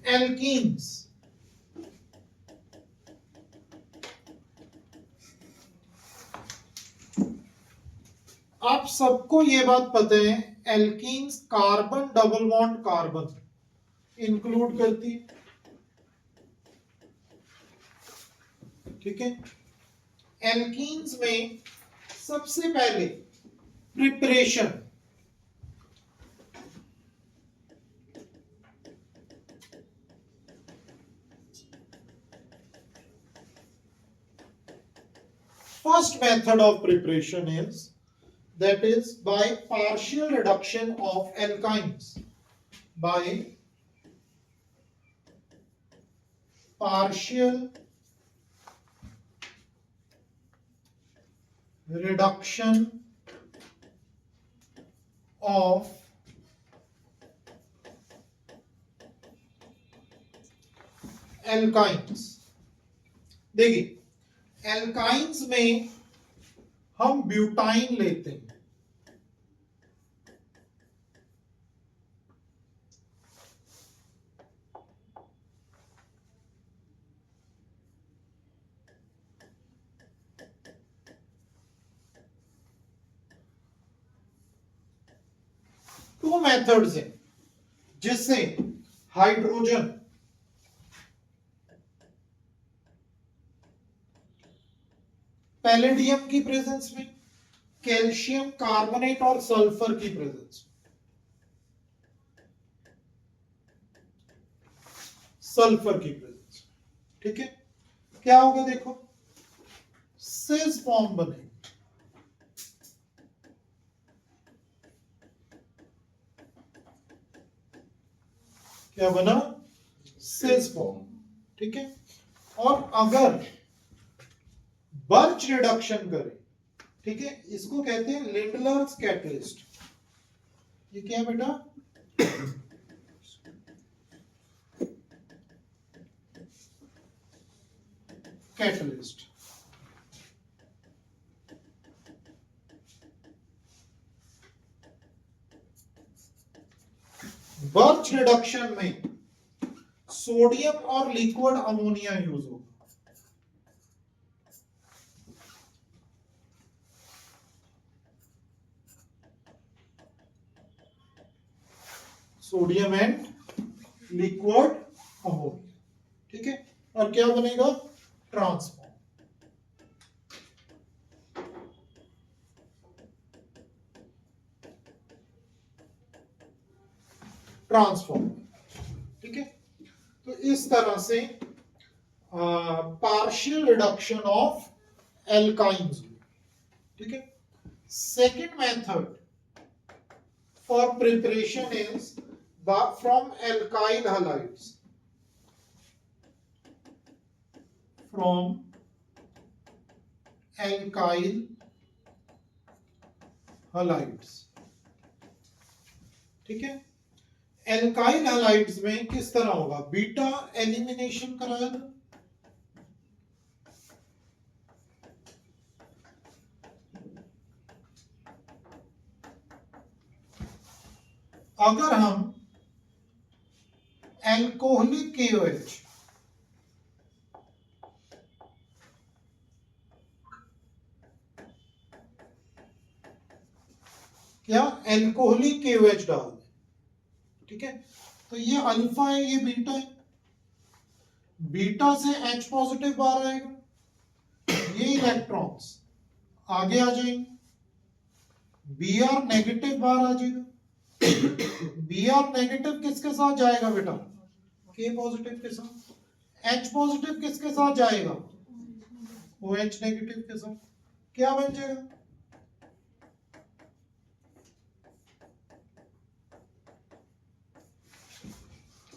Alkenes, आप सबको ये बात पता है alkenes carbon double bond carbon include करती है, ठीक है। एल्कीन्स में सबसे पहले preparation, first method of preparation is that is by partial reduction of alkynes, by partial reduction of alkynes। देखिए एल्काइंस में हम ब्यूटाइन लेते हैं, टू मेथड्स हैं जिससे हाइड्रोजन पैलेडियम की प्रेजेंस में, कैल्शियम कार्बोनेट और सल्फर की प्रेजेंस में, सल्फर की प्रेजेंस में, ठीक है। क्या होगा देखो, सिस फॉर्म बने, क्या बना, सिस फॉर्म, ठीक है। और अगर बर्च रिडक्शन करें, ठीक है, इसको कहते हैं लिंडलर्स कैटलिस्ट। ये क्या है बेटा, कैटलिस्ट। बर्च रिडक्शन में सोडियम और लिक्विड अमोनिया यूज होगा, सोडियम एंड लिक्विड अमोनिया, ठीक है। और क्या बनेगा, ट्रांसफॉर्म, ट्रांसफॉर्म, ठीक है। तो इस तरह से पार्शियल रिडक्शन ऑफ एल्काइंस, ठीक है। Second method for preparation is from alkyl halides, from alkyl halides, ठीक है। एल्काइल हलाइड्स में किस तरह होगा, बीटा एलिमिनेशन कराया था, अगर हम एल्कोहलिक KOH क्या एल्कोहलिक KOH डाल दें, ठीक है। तो ये अल्फा है, ये बीटा है, बीटा से H पॉजिटिव बाहर आएगा, ये इलेक्ट्रॉन्स आगे आ जाएंगे, Br नेगेटिव बाहर आ जाएगा, Br नेगेटिव किसके साथ जाएगा बेटा, K पॉजिटिव के साथ, H पॉजिटिव किसके साथ जाएगा, OH नेगेटिव के साथ, क्या बन जाएगा,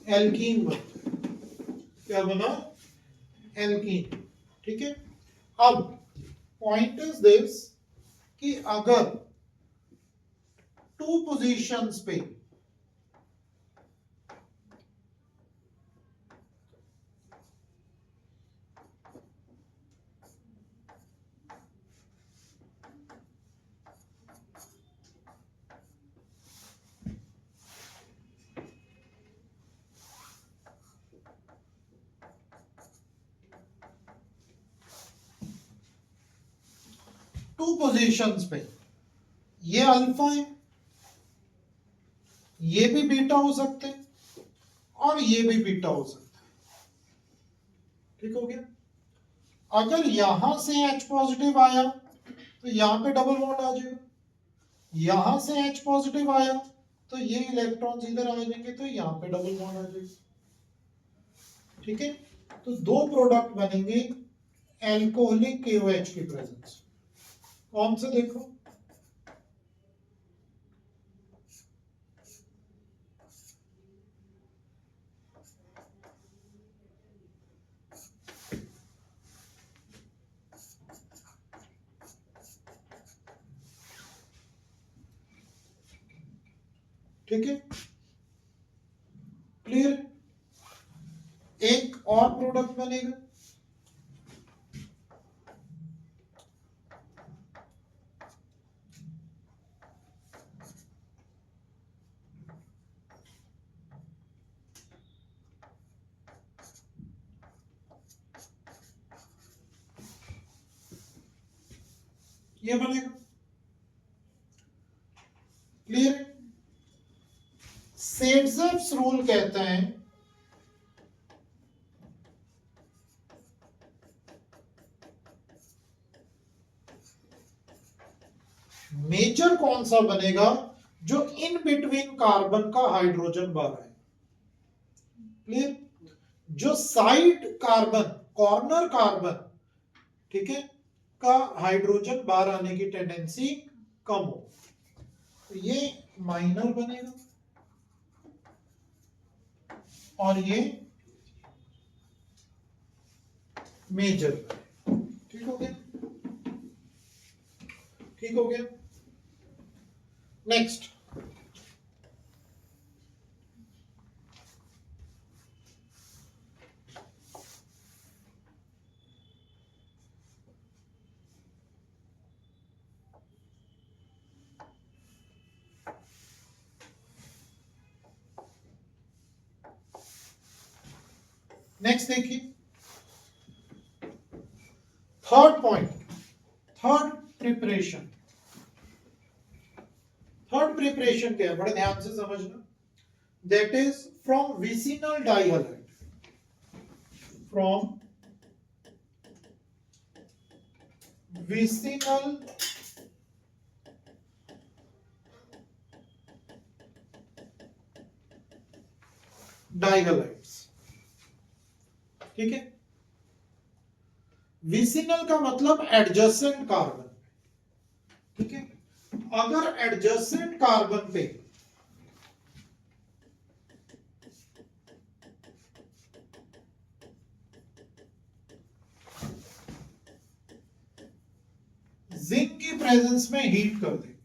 एल्कीन बन, क्या बना, एल्कीन, ठीक है। अब पॉइंट इज दिस कि अगर टू पोजीशंस पे टू पोजीशंस पे, ये अल्फा है, ये भी बीटा हो सकते हैं और ये भी बीटा हो सकता है। ठीक हो गया। अगर यहां से H पॉजिटिव आया तो यहां पे डबल बॉन्ड आ जाएगा, यहां से H पॉजिटिव आया तो ये इलेक्ट्रॉन्स इधर आ जाएंगे तो यहां पे डबल बॉन्ड आ जाएगा। ठीक है, तो दो प्रोडक्ट बनेंगे एल्कोहलिक KOH की प्रेजेंस। कौन से देखो, ठीक है, क्लियर। एक और प्रोडक्ट बनेगा, ये बनेगा, क्लियर। सेड्जेव्स रूल कहता है मेजर कौन सा बनेगा, जो इन बिटवीन कार्बन का हाइड्रोजन बारह है, क्लियर। जो साइड कार्बन, कॉर्नर कार्बन, ठीक है, का हाइड्रोजन बार आने की टेंडेंसी कम हो, तो ये माइनर बनेगा और ये मेजर। ठीक हो गया, ठीक हो गया। नेक्स्ट, नेक्स्ट देखिए, third point, third preparation. Third preparation क्या है, बड़े ध्यान से समझना। That is from vicinal dihalide, from vicinal dihalides. ठीक है, विसिनल का मतलब एडजेसेंट कार्बन। ठीक है, अगर एडजेसेंट कार्बन पे जिंक की प्रेजेंस में हीट कर देंगे,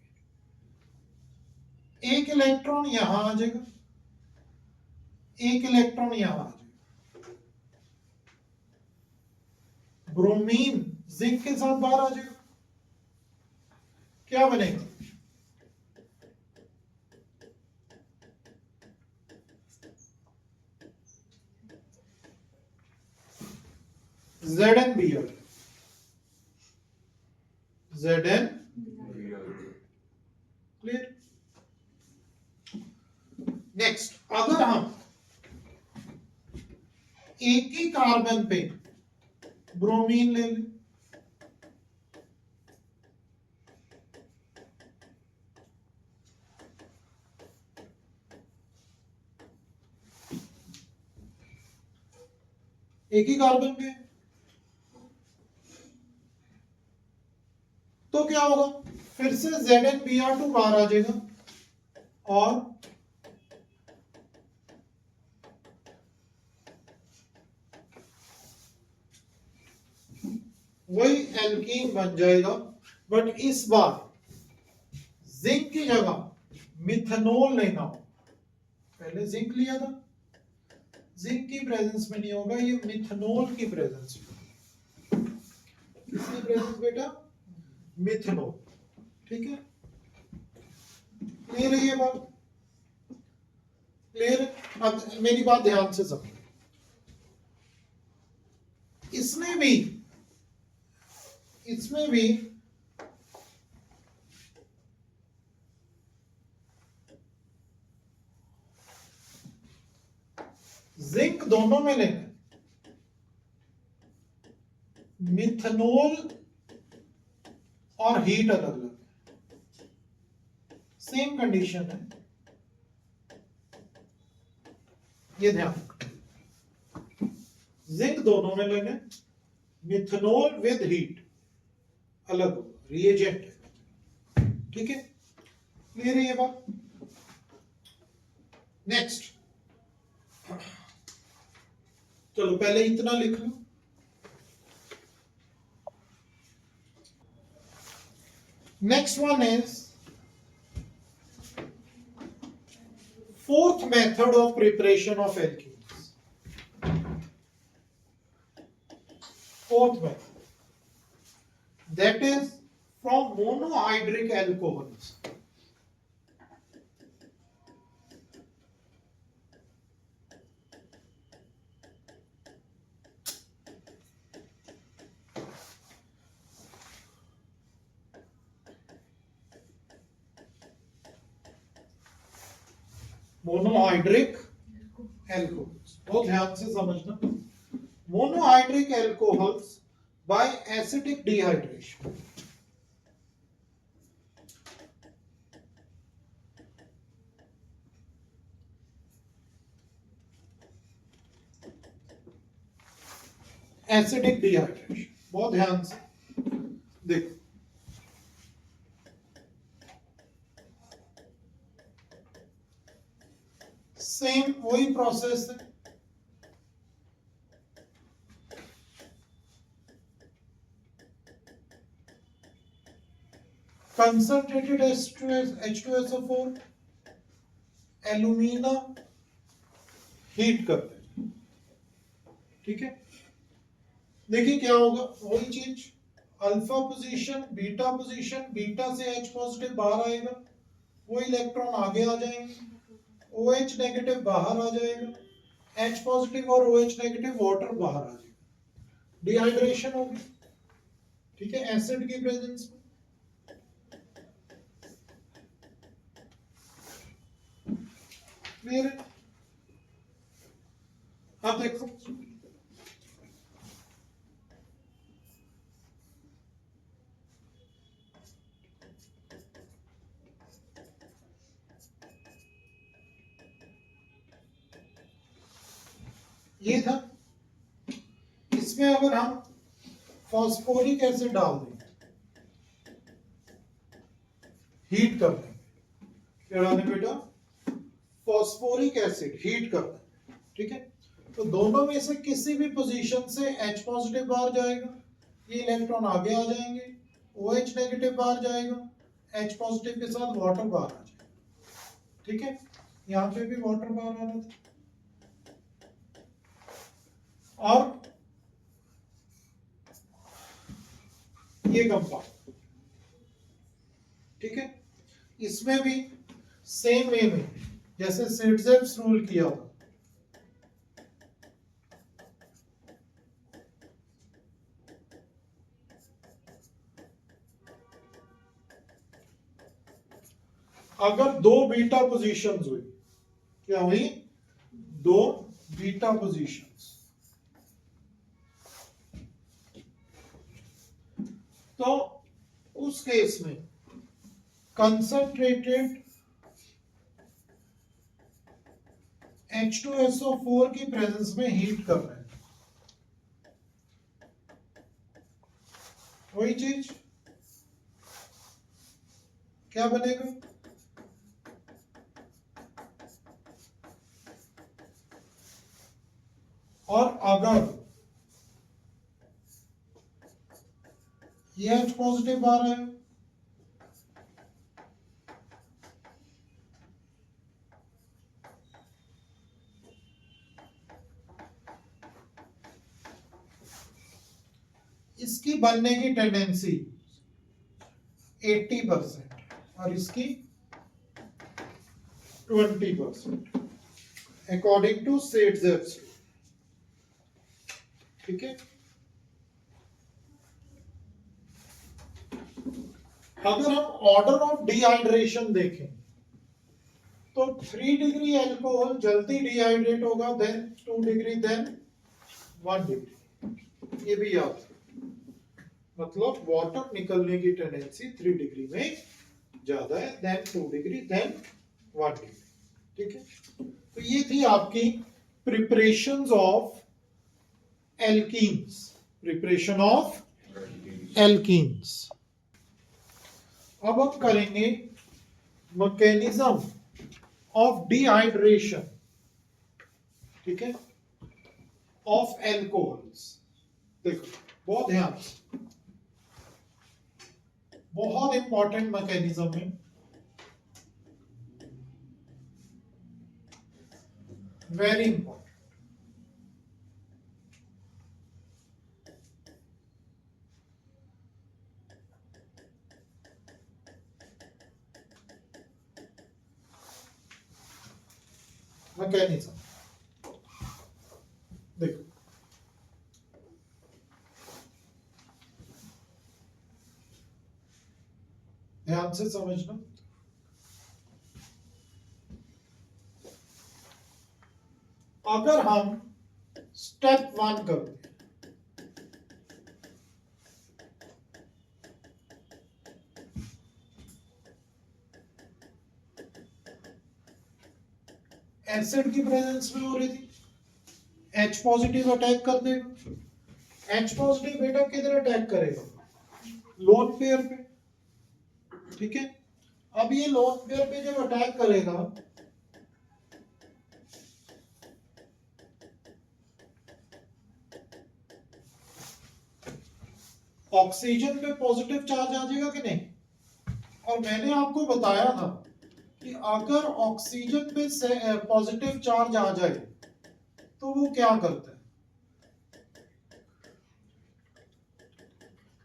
एक इलेक्ट्रॉन यहां आ जाएगा, एक इलेक्ट्रॉन यहां आ जाएगा, ब्रोमीन जिंक के साथ बाहर आ जाएगा, क्या बनेगा, ZnBr, Zn, क्लियर। नेक्स्ट, अगर हम एक ही कार्बन पे ब्रोमीन ले लें, एक ही कार्बन पे, तो क्या होगा, फिर से ZnBr2 बाहर आ जाएगा और वही एल्कीन बन जाएगा, बट इस बार जिंक की जगह मिथेनॉल लेना हो। पहले जिंक लिया था, जिंक की प्रेजेंस में नहीं होगा, ये मिथेनॉल की प्रेजेंस में। किसकी प्रेजेंस बेटा, मिथेनॉल। ठीक है, क्लियर है ये बात, क्लियर। अब मेरी बात ध्यान से समझो, इसमें भी जिंक दोनों में लेना, मिथनॉल और हीट अलग अलग, सेम कंडीशन है, ये ध्यान। जिंक दोनों में लेंगे, मिथनॉल विद हीट अलग रिएजेंट है, ठीक है, क्लियर है ये बात। नेक्स्ट, चलो पहले इतना लिख लो। Next one is fourth method of preparation of alkenes. Fourth method, that is from monohydric alcohols. Monohydric alcohols, बहुत ध्यान से समझना। Monohydric alcohols by acidic dehydration, acidic dehydration, बहुत ध्यान से देखो। सेम वही प्रोसेस है, कंसंट्रेटेड H2SO4 एल्यूमिना हीट करते हैं, ठीक है। देखिए क्या होगा, वही चीज, alpha position beta position, beta से H पॉजिटिव बाहर आएगा, वो इलेक्ट्रॉन आगे आ जाएंगे, OH नेगेटिव बाहर आ जाएगा, H पॉजिटिव और OH नेगेटिव वाटर बाहर आ जाएगा, डिहाइड्रेशन होगी, ठीक है, एसिड की प्रेजेंस में। क्लियर है? अब देखो, ये था, इसमें अगर हम फॉस्फोरिक एसिड डाल दें, हीट कर दें, क्या डालें बेटा, फॉस्फोरिक एसिड हीट कर दें, ठीक है, तो दोनों में से किसी भी पोजीशन से H पॉजिटिव बाहर जाएगा, ये इलेक्ट्रॉन आगे आ जाएंगे, OH नेगेटिव बाहर जाएगा, H पॉजिटिव के साथ वाटर बाहर आ जाएगा, ठीक है, यहाँ पे भी वाटर बाहर आ रहा था, और ये कंपाउंड, ठीक है, इसमें भी सेम वे में जैसे सिटजेव्स रूल किया था, अगर दो बीटा पोजीशंस हुई, क्या हुई, दो बीटा पोजीशंस, तो उस केस में कंसंट्रेटेड H2SO4 की प्रेजेंस में हीट कर रहे हैं, वही चीज क्या बनेगा, और अगर ये H पॉजिटिव बाहर है, इसकी बनने की टेंडेंसी 80% और इसकी 20% अकॉर्डिंग टू सिटजेव्स, ठीक है। अगर हम ऑर्डर ऑफ डिहाइड्रेशन देखें, तो 3 डिग्री अल्कोहल जल्दी डिहाइड्रेट होगा देन 2 डिग्री देन 1 डिग्री, ये भी याद है। मतलब वाटर निकलने की टेंडेंसी 3 डिग्री में ज्यादा है देन 2 डिग्री देन 1 डिग्री। ठीक है, तो ये थी आपकी preparations of alkenes, preparation of alkenes. अब हम करेंगे मैकेनिज्म ऑफ डिहाइड्रेशन, ठीक है, ऑफ एल्कोहल्स। देखो बहुत ध्यान से, बहुत इंपॉर्टेंट मैकेनिज्म है, वेरी इंपॉर्टेंट। मैकेनिज्म देखो, ध्यान से समझना। अगर हम स्टेप 1 करते हैं, एसिड की प्रेजेंस में हो रही थी, H पॉजिटिव अटैक कर देगा। H पॉजिटिव बेटा किधर अटैक करेगा? लोन पेयर पे, ठीक है। अब ये लोन पेयर पे जब अटैक करेगा, ऑक्सीजन पे पॉजिटिव चार्ज आ जाएगा कि नहीं? और मैंने आपको बताया था कि अगर ऑक्सीजन पे पॉजिटिव चार्ज आ जाए तो वो क्या करता है,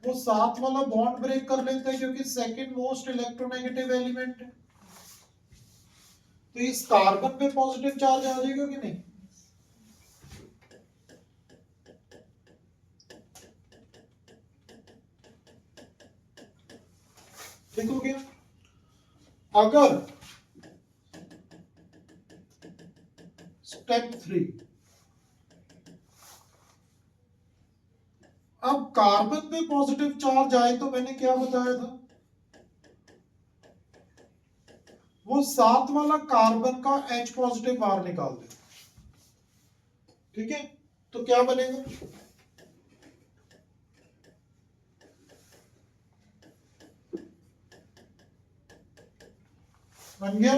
वो साथ वाला बॉन्ड ब्रेक कर लेता है, क्योंकि सेकंड मोस्ट इलेक्ट्रोनेगेटिव एलिमेंट है। तो इस कार्बन पे पॉजिटिव चार्ज आ जाएगा कि नहीं? ठीक हो गया। अगर स्टेप 3, अब कार्बन पे पॉजिटिव चार्ज आए तो मैंने क्या बताया था, वो साथ वाला कार्बन का H पॉजिटिव बाहर निकाल दे, ठीक है। तो क्या बनेगा, बन गया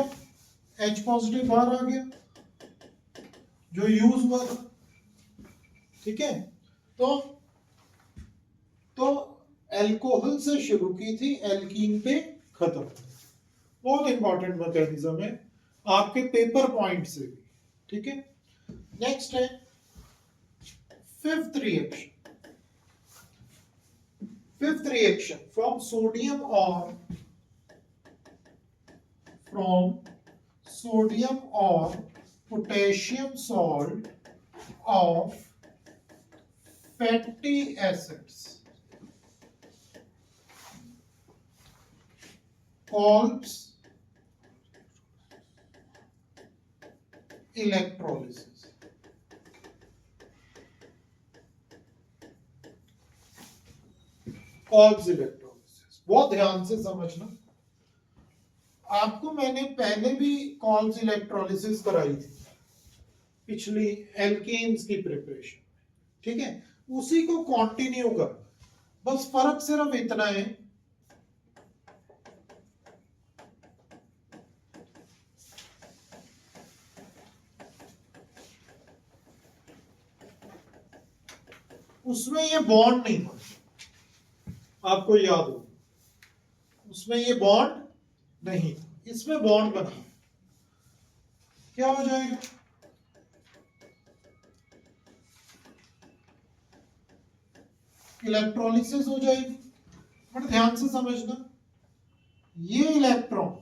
H पॉजिटिव बाहर आ गया जो यूज हुआ था, ठीक है। तो एल्कोहल से शुरू की थी, एल्कीन पे खत्म। बहुत इंपॉर्टेंट मैकेनिज्म है आपके पेपर पॉइंट से भी, ठीक है। नेक्स्ट है fifth reaction. Fifth reaction from sodium और potassium salt of fatty acids calls electrolysis। Calls electrolysis, बहुत ध्यान से समझना। आपको मैंने पहले भी कॉल्स इलेक्ट्रोलिसिस कराई थी पिछली एल्केन्स की प्रिपरेशन, ठीक है। उसी को कंटिन्यू कर, बस फर्क सिर्फ इतना है, उसमें ये बॉन्ड नहीं था, आपको याद हो, उसमें ये बॉन्ड नहीं, इसमें बॉन्ड बना। क्या हो जाएगा, इलेक्ट्रोलिसिस हो जाएगी। बट ध्यान से समझना, ये इलेक्ट्रॉन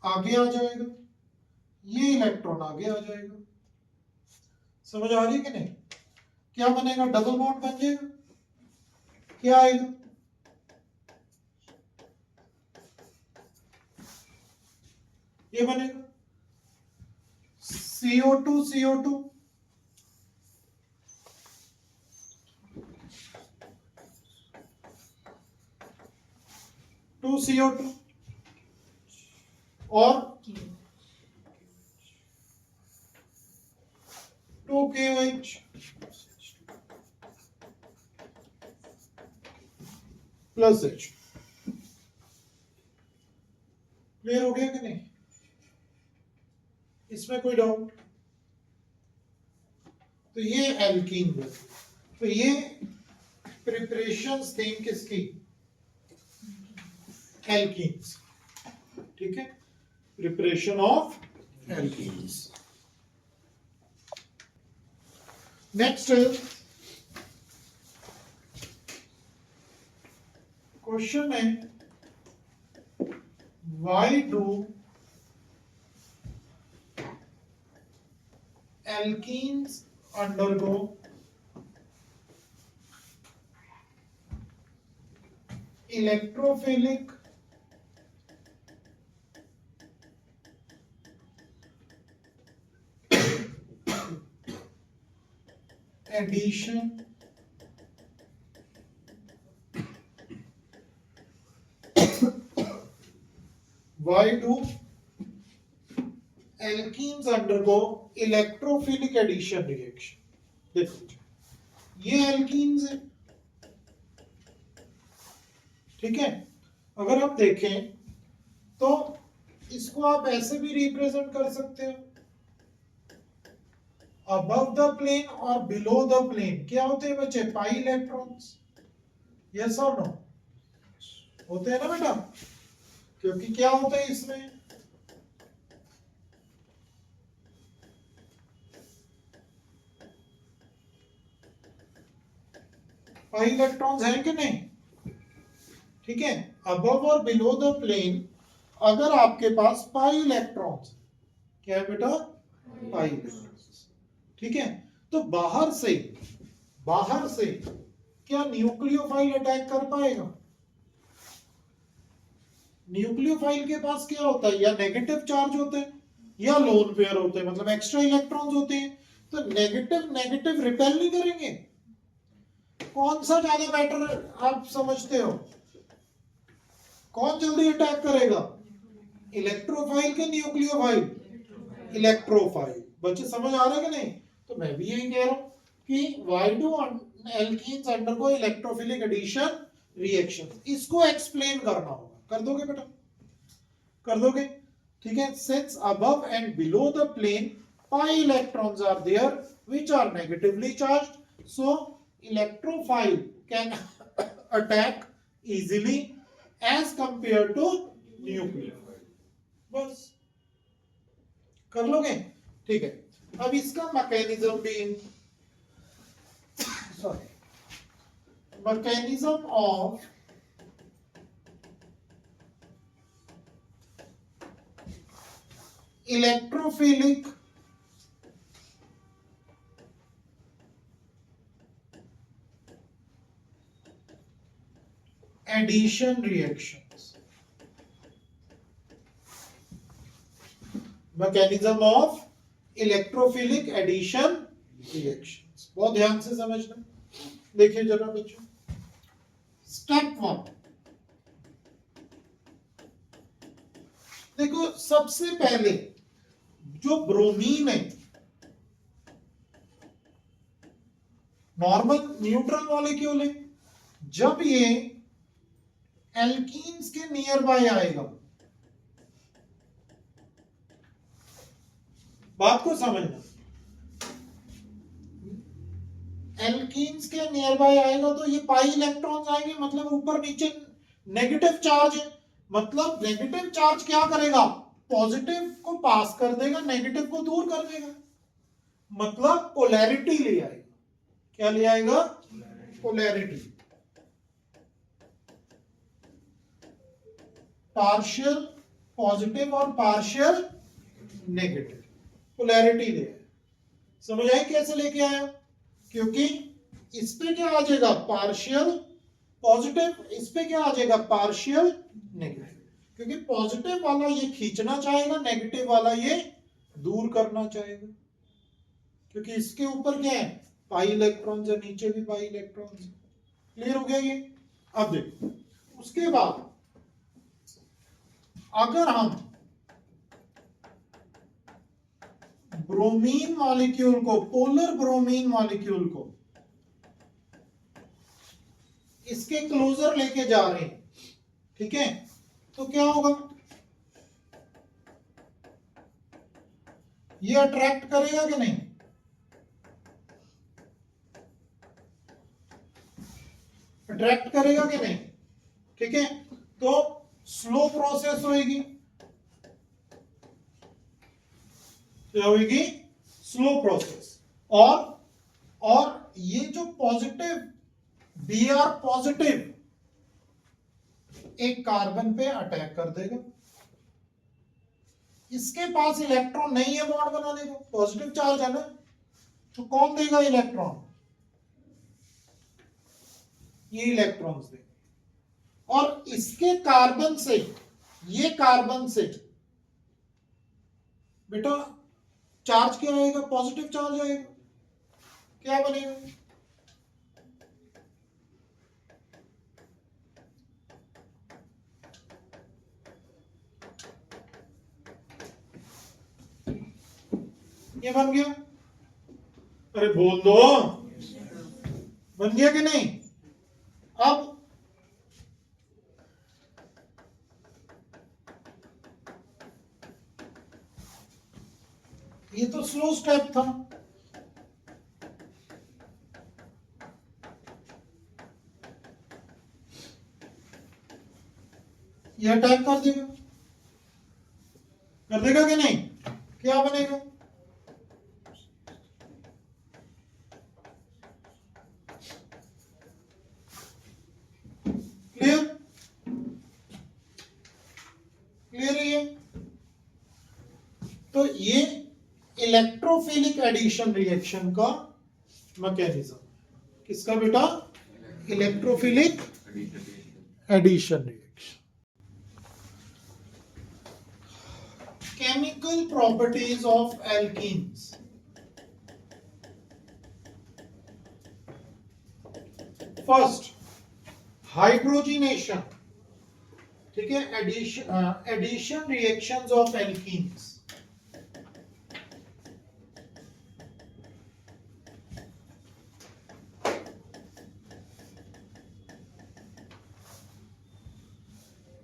आगे आ जाएगा, ये इलेक्ट्रॉन आगे आ जाएगा। समझ आ रही है कि नहीं? क्या बनेगा, डबल बॉन्ड बन जाएगा। क्या आएगा, ये बनेगा। CO2 CO2 2 CO2 और 2 KOH प्लस H। क्लियर हो गया कि नहीं? इसमें कोई डाउट? तो ये एल्कीन है। तो ये प्रिपरेशंस थी किसकी? एल्कीन्स। ठीक है, preparation of alkenes. Next question है, why do alkenes undergo electrophilic addition why do alkenes undergo electrophilic addition reaction? देखो ये alkenes है, ठीक है। अगर आप देखें तो इसको आप ऐसे भी रिप्रेजेंट कर सकते हो, अबव द प्लेन और बिलो द प्लेन क्या होते हैं बच्चे? Pi electrons. यस और नो? होते हैं ना बेटा? क्योंकि क्या होता है इसमें? पाई इलेक्ट्रॉन्स हैं कि नहीं? ठीक है, अबव और बिलो द प्लेन अगर आपके पास पाई इलेक्ट्रॉन्स, क्या है बेटा? Pi electrons. ठीक है, तो बाहर से क्या न्यूक्लियोफाइल अटैक कर पाएगा? न्यूक्लियोफाइल के पास क्या होता है? या नेगेटिव चार्ज होते हैं या लोन पेयर होते हैं, मतलब एक्स्ट्रा इलेक्ट्रॉन्स होते हैं। तो नेगेटिव रिपेल नहीं करेंगे। कौन सा ज्यादा बेटर आप समझते हो? कौन जल्दी अटैक करेगा? इलेक्ट्रोफाइल के न्यूक्लियोफाइल? इलेक्ट्रोफाइल। बच्चे समझ आ रहे हैं कि नहीं? तो मैं भी यही कह रहा हूं कि why do alkenes undergo electrophilic addition reaction, इसको एक्सप्लेन करना होगा। कर दोगे बेटा? कर दोगे? ठीक है, since above and below the plane pi electrons are there which are negatively charged, so electrophile can attack easily as compare to nucleophile. बस कर लोगे? ठीक है, अब इसका मैकेनिज्म भी, sorry, mechanism of electrophilic addition reactions. Mechanism of electrophilic addition reactions, बहुत ध्यान से समझना। देखिए जरा बच्चों, स्टेप 1, देखो सबसे पहले जो ब्रोमीन है, नॉर्मल न्यूट्रल मॉलिक्यूल है, जब ये एल्कीन्स के नियर बाय आएगा, बात को समझना, एल्कीन्स के नियर बाय आएगा तो ये पाई इलेक्ट्रॉन्स आएंगे, मतलब ऊपर नीचे नेगेटिव चार्ज है। मतलब नेगेटिव चार्ज क्या करेगा? पॉजिटिव को पास कर देगा, नेगेटिव को दूर कर देगा, मतलब पोलैरिटी ले आएगा। क्या ले आएगा? पोलैरिटी। पार्शियल पॉजिटिव और पार्शियल नेगेटिव, पोलैरिटी ले आया। समझ आई कैसे लेके आया? क्योंकि इस पे क्या आ जाएगा? पार्शियल पॉजिटिव, इस पे क्या आ जाएगा? Partial negative. क्योंकि पॉजिटिव वाला ये खींचना चाहेगा, नेगेटिव वाला ये दूर करना चाहेगा, क्योंकि इसके ऊपर क्या है, पाई इलेक्ट्रॉन्स है, नीचे भी पाई इलेक्ट्रॉन्स है। क्लियर हो गया ये? अब देखो उसके बाद अगर हम ब्रोमीन मॉलिक्यूल को, पोलर ब्रोमीन मॉलिक्यूल को इसके क्लोजर लेके जा रहे हैं, ठीक है, तो क्या होगा, ये अट्रैक्ट करेगा कि नहीं? अट्रैक्ट करेगा कि नहीं? ठीक है, तो स्लो प्रोसेस होगी, क्या होगी? Slow process. और ये जो पॉजिटिव Br पॉजिटिव एक कार्बन पे अटैक कर देगा, इसके पास इलेक्ट्रॉन नहीं है बॉन्ड बनाने को, पॉजिटिव चार्ज है ना, तो कौन देगा इलेक्ट्रॉन? ये इलेक्ट्रॉन्स देंगे। और इसके कार्बन से, ये कार्बन से बेटा चार्ज क्या आएगा? पॉजिटिव चार्ज आएगा। क्या बनेगा? ये बन गया। अरे बोल दो, बन गया कि नहीं? अब ये तो स्लो स्टेप था, ये अटैक कर देगा, कर देगा कि नहीं? क्या बनेगा? क्लियर? क्लियर है ये? तो ये इलेक्ट्रोफिलिक एडिशन रिएक्शन का मैकेनिज्म, किसका बेटा? Electrophilic addition reaction. Chemical properties of alkenes. First, hydrogenation, ठीक है, addition reactions of alkenes.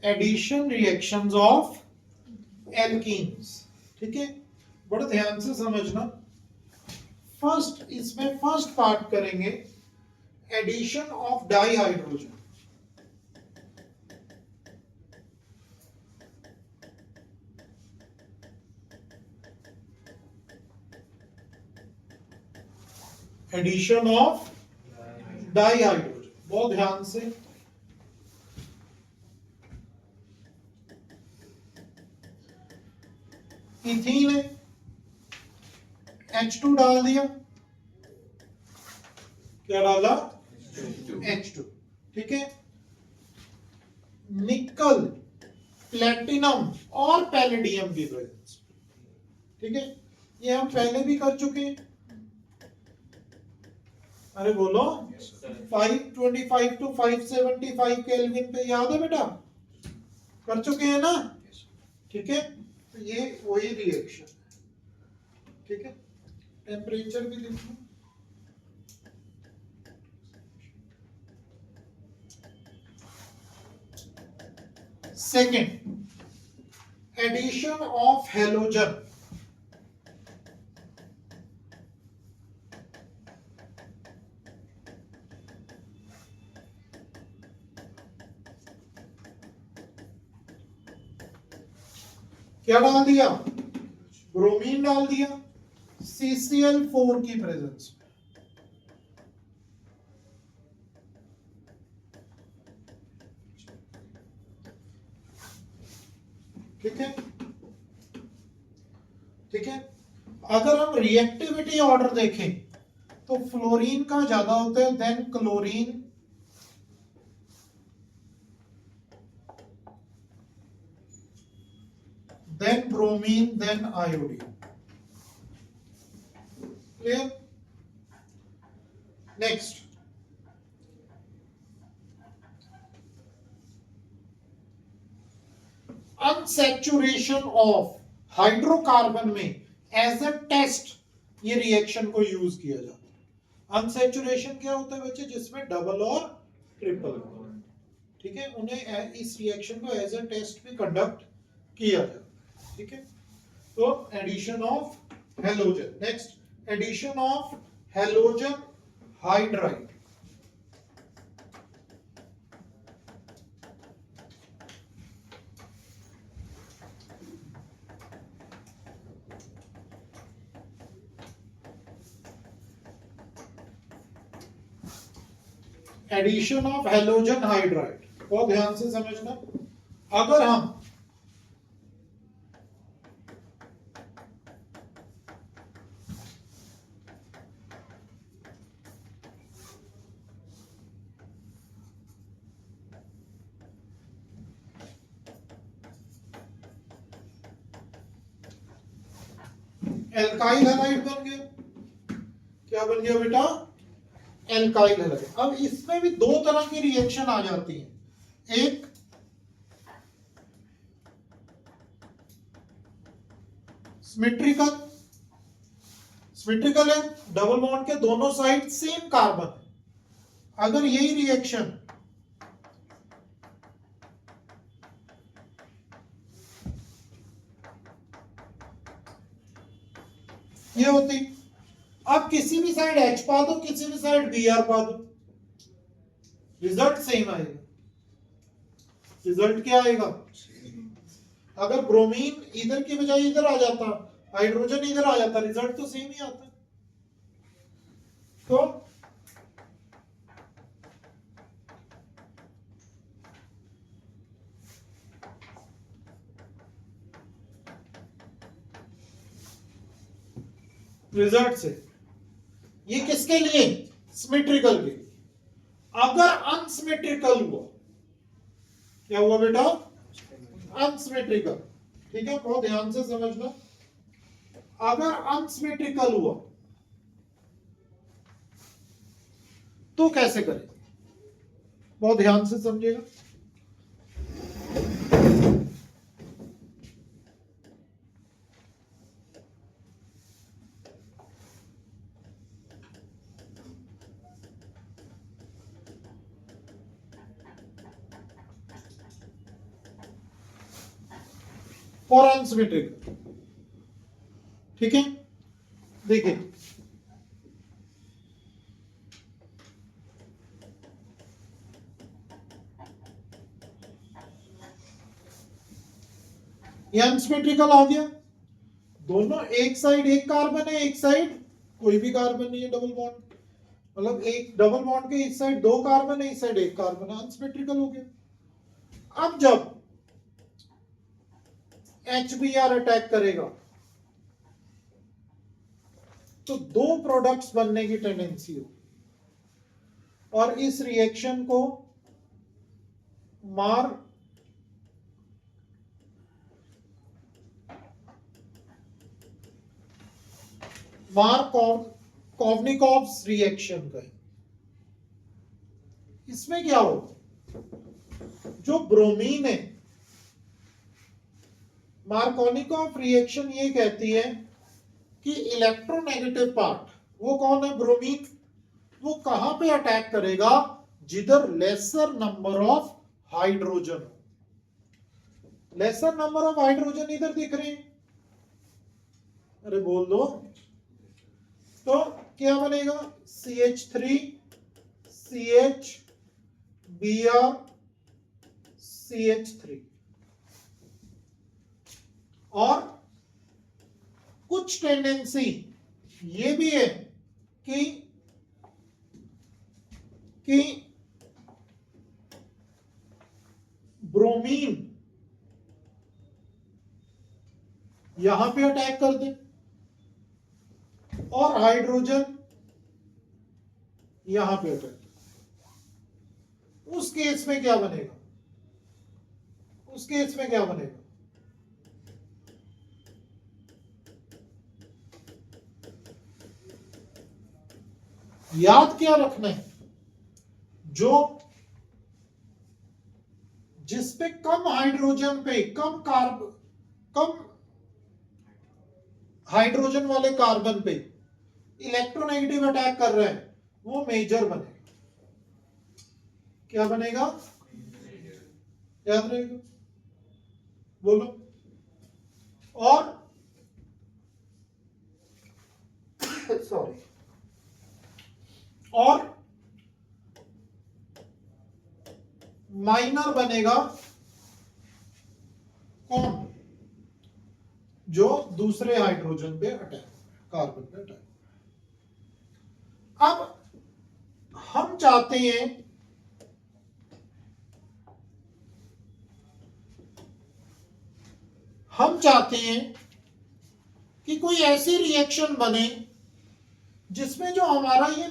Addition reactions of alkenes, ठीक है, बड़ा ध्यान से समझना। फर्स्ट, इसमें फर्स्ट पार्ट करेंगे addition of dihydrogen. Addition of dihydrogen, बहुत ध्यान से। इथीन है, H2 डाल दिया, क्या डाला? H2, ठीक है। निकल, प्लेटिनम और पैलेडियम की प्रेजेंस, ठीक है, ये हम पहले भी कर चुके हैं। अरे बोलो, 525 टू 575 केल्विन पे याद है बेटा? कर चुके हैं ना, ठीक है। तो ये वही रिएक्शन, ठीक है। टेम्परेचर भी लिख लो। सेकेंड, एडिशन ऑफ हेलोजन, क्या डाल दिया? ब्रोमीन डाल दिया, CCl4 की प्रेजेंस में, ठीक है, ठीक है। अगर हम रिएक्टिविटी ऑर्डर देखें तो फ्लोरीन का ज्यादा होता है, then chlorine, then bromine, then iodine, clear? Next, unsaturation of hydrocarbon में एज अ टेस्ट ये रिएक्शन को यूज किया जाता है। अनसैचुरेशन क्या होता है बच्चे? जिसमें डबल और ट्रिपल, ठीक है, उन्हें इस रिएक्शन को एज अ टेस्ट भी कंडक्ट किया जाता है, ठीक है। तो addition of halogen, next addition of halogen hydride, addition of halogen hydride, बहुत ध्यान से समझना। अगर हम एल्काइल हैलाइड बन गया, क्या बन गया बेटा? Alkyl halide. अब इसमें भी दो तरह की रिएक्शन आ जाती है, एक सिमेट्रिकल, सिमेट्रिकल है, डबल बॉन्ड के दोनों साइड सेम कार्बन है। अगर यही रिएक्शन ये होती, अब किसी भी साइड H पा दो, किसी भी साइड Br पा दो, रिजल्ट सेम आएगा। रिजल्ट क्या आएगा? अगर ब्रोमीन इधर की बजाय इधर आ जाता, हाइड्रोजन इधर आ जाता, रिजल्ट तो सेम ही आता। तो रिजल्ट से ये किसके लिए? सिमेट्रिकल के लिए। अगर अनसिमेट्रिकल हुआ, क्या हुआ बेटा? अनसिमेट्रिकल, ठीक है, बहुत ध्यान से समझना। अगर अनसिमेट्रिकल हुआ तो कैसे करें? बहुत ध्यान से समझिएगा। फॉर अनसिमेट्रिकल, ठीक है, देखिए ये अनसिमेट्रिकल आ गया, दोनों एक साइड एक कार्बन है, एक साइड कोई भी कार्बन नहीं है, डबल बॉन्ड, मतलब एक डबल बॉन्ड के इस साइड दो कार्बन है, इस साइड एक कार्बन है, अनसिमेट्रिकल हो गया। अब जब HBr अटैक करेगा तो दो प्रोडक्ट्स बनने की टेंडेंसी हो और इस रिएक्शन को मार्कोव्निकोव्स रिएक्शन कहें। इसमें क्या हो, जो ब्रोमीन है, मार्कोनिकोव रिएक्शन ये कहती है कि इलेक्ट्रोनेगेटिव पार्ट, वो कौन है? ब्रोमीन। वो कहां पे अटैक करेगा? जिधर लेसर नंबर ऑफ हाइड्रोजन हो। लेसर नंबर ऑफ हाइड्रोजन इधर दिख रहे हैं, अरे बोल दो। तो क्या बनेगा? CH3 CH Br CH3। और कुछ टेंडेंसी ये भी है कि ब्रोमीन यहां पे अटैक कर दे और हाइड्रोजन यहां पे अटैक। उस केस में क्या बनेगा? उस केस में क्या बनेगा? याद क्या रखना है, जो जिसपे कम हाइड्रोजन पे कम हाइड्रोजन वाले कार्बन पे इलेक्ट्रोनेगेटिव अटैक कर रहा है, वो मेजर बनेगा। क्या बनेगा? याद रहेगा, बोलो। और सॉरी, और माइनर बनेगा कौन? जो दूसरे हाइड्रोजन पे अटैक, कार्बन पे अटैक। अब हम चाहते हैं कि कोई ऐसी रिएक्शन बने जिसमें जो हमारा ये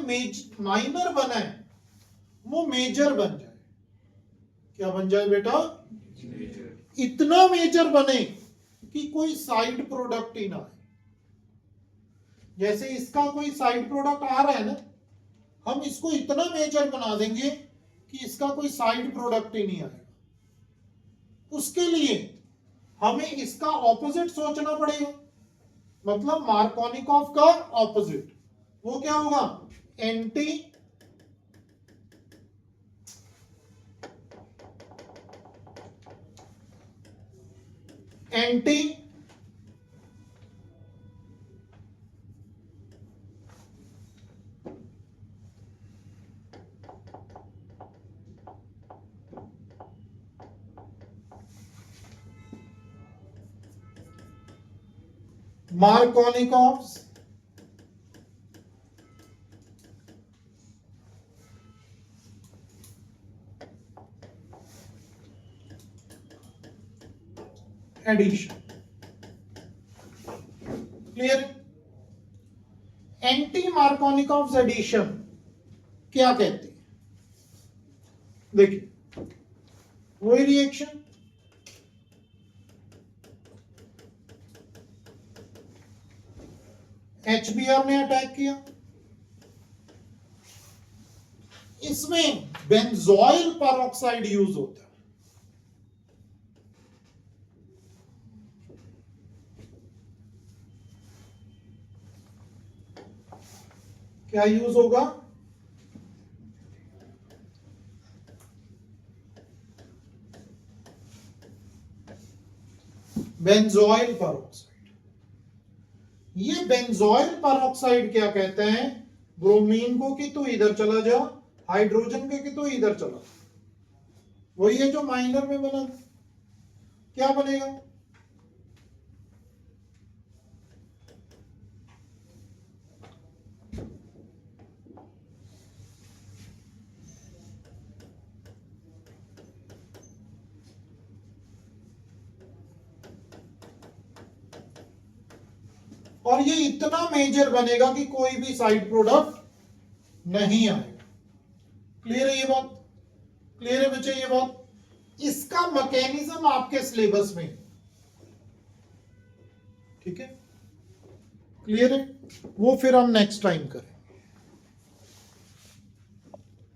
माइनर बना है वो मेजर बन जाए। क्या बन जाए बेटा? इतना मेजर बने कि कोई साइड प्रोडक्ट ही ना आए। जैसे इसका कोई साइड प्रोडक्ट आ रहा है ना, हम इसको इतना मेजर बना देंगे कि इसका कोई साइड प्रोडक्ट ही नहीं आएगा। उसके लिए हमें इसका ऑपोजिट सोचना पड़ेगा, मतलब मार्कोनिकॉफ का ऑपोजिट। वो क्या होगा? Anti Markovnikov's addition. Clear? Anti Markovnikov addition क्या कहते हैं? देखिए, वही रिएक्शन, HBr ने अटैक किया, इसमें बेंजोइल पेरोक्साइड यूज होता है। क्या यूज होगा? Benzoyl peroxide. ये बेंजोइल पेरोक्साइड क्या कहते हैं? ब्रोमीन को कि तू इधर चला जा, हाइड्रोजन के कि तू इधर चला। वही है जो माइनर में बना। क्या बनेगा? और ये इतना मेजर बनेगा कि कोई भी साइड प्रोडक्ट नहीं आएगा। क्लियर है ये बात? क्लियर है बच्चे ये बात? इसका मैकेनिज्म आपके सिलेबस में, ठीक है? क्लियर है? वो फिर हम नेक्स्ट टाइम करें।